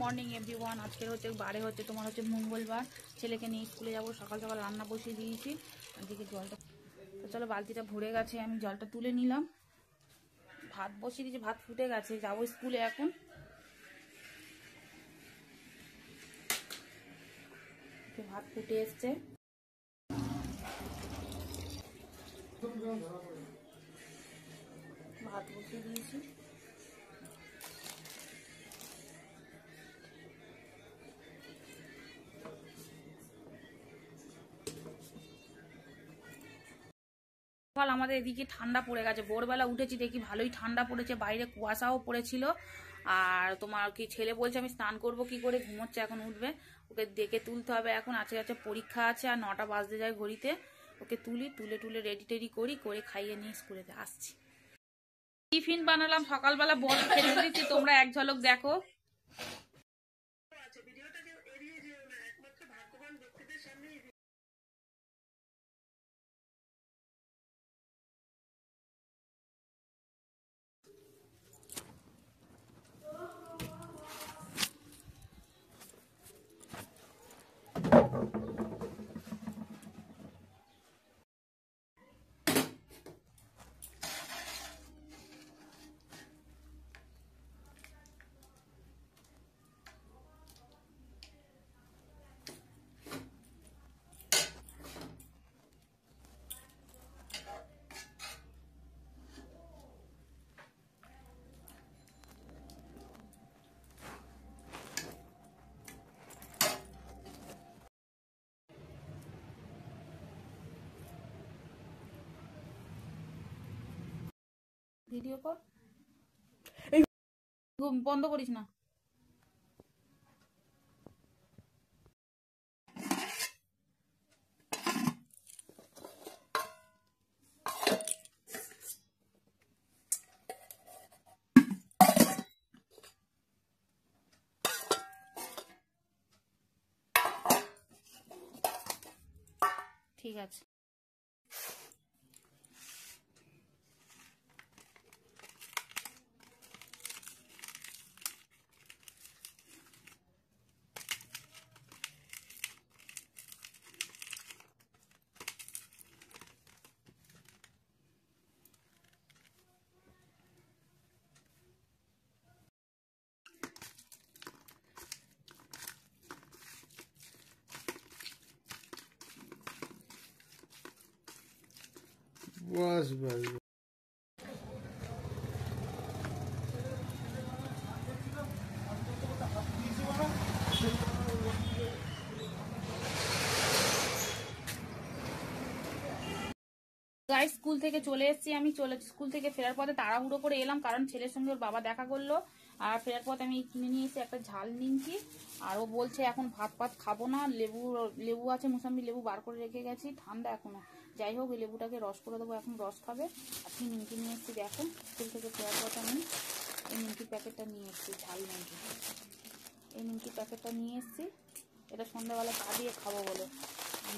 Morning everyone. আজকের হচ্ছে বারে হচ্ছে তোমার হচ্ছে মঙ্গলবার, ছেলেকে নিয়ে স্কুলে যাবো। সকাল সকাল রান্না বসিয়ে দিয়েছি, এদিকে জলটা তো চলো বালতিটা ভরে গেছে, আমি জলটা তুলে নিলাম। ভাত বসিয়ে দিয়েছি, ভাত ফুটে গেছে, যাবো স্কুলে এখন। ভাত ফুটে এসছে, ভাত বসিয়ে দিয়েছি। সকাল আমাদের এদিকে ঠান্ডা পড়ে গেছে, ভোরবেলা উঠেছি দেখি ভালোই ঠান্ডা পড়েছে, বাইরে কুয়াশাও পড়েছিল। আর তোমার কি ছেলে বলছে আমি স্নান করব কি করে, ঘুমোচ্ছে, এখন উঠবে, ওকে ডেকে তুলতে হবে এখন। আছে পরীক্ষা আছে, আর 9টা বাজতে যায় ঘড়িতে। ওকে তুলে রেডি টেডি করে খাইয়ে নিয়ে স্কুলেতে আসছি। টিফিন বানালাম সকালবেলা, বল খেতে দিচ্ছি, তোমরা এক ঝলক দেখো। ভিডিও কর, বন্ধ করিস না। ঠিক আছে। बस भाई গাইস, স্কুল থেকে চলে এসেছি আমি। স্কুল থেকে ফেরার পথে তাড়াহুড়ো করে এলাম, কারণ ছেলের সঙ্গে ওর বাবা দেখা করলো। আর ফেরার পথে আমি কিনে নিয়ে এসে একটা ঝাল নিমকি। আর ও বলছে এখন ভাত খাবো না, লেবু আছে, মুসাম্বি লেবু বার করে রেখে গেছি, ঠান্ডা এখনো। যাই হোক, এই লেবুটাকে রস করে দেবো, এখন রস খাবে। আপনি নিমকি নিয়ে এসেছি, দেখো স্কুল থেকে ফেরার পথে আমি এই নিমকির প্যাকেটটা নিয়ে এসেছি, ঝাল নিমকি। এই নিমকির প্যাকেটটা নিয়ে এসেছি, এটা সন্ধ্যাবেলা চা দিয়ে খাবো বলে।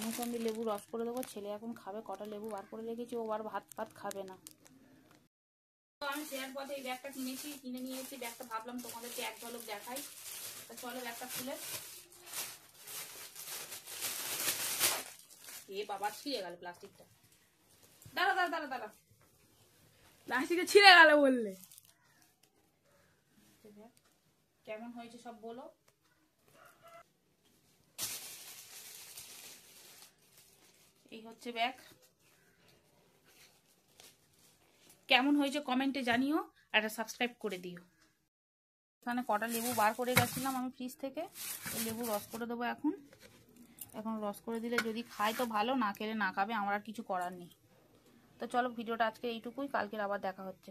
মুসাম্বি লেবু রস করে দেবো, ছেলে এখন খাবে। কটা লেবু বার করে রেখেছি, ও আর ভাত খাবে না। তো আমি ফেরার পথে এই ব্যাগটা কিনে নিয়ে এসেছি। ব্যাগটা ভাবলাম তোমাদেরকে এক ঝলক দেখাই। তো চলো ব্যাগটা খুলে। এ বাবা, ছিঁড়ে গেল প্লাস্টিকটা। দাঁড়া, প্লাস্টিকটা ছিঁড়ে গেল বললে। কেমন হয়েছে সব বলো। এই হচ্ছে ব্যাগ, কেমন হয়েছে কমেন্টে জানিও, আর একটা সাবস্ক্রাইব করে দিও। এখানে কটা লেবু বার করে গেছিলাম আমি ফ্রিজ থেকে, এই লেবু রস করে দেবো এখন রস করে দিলে যদি খায় তো ভালো, না খেলে না খাবে, আমার আর কিছু করার নেই। তো চলো, ভিডিওটা আজকে এইটুকুই, কালকের আবার দেখা হচ্ছে।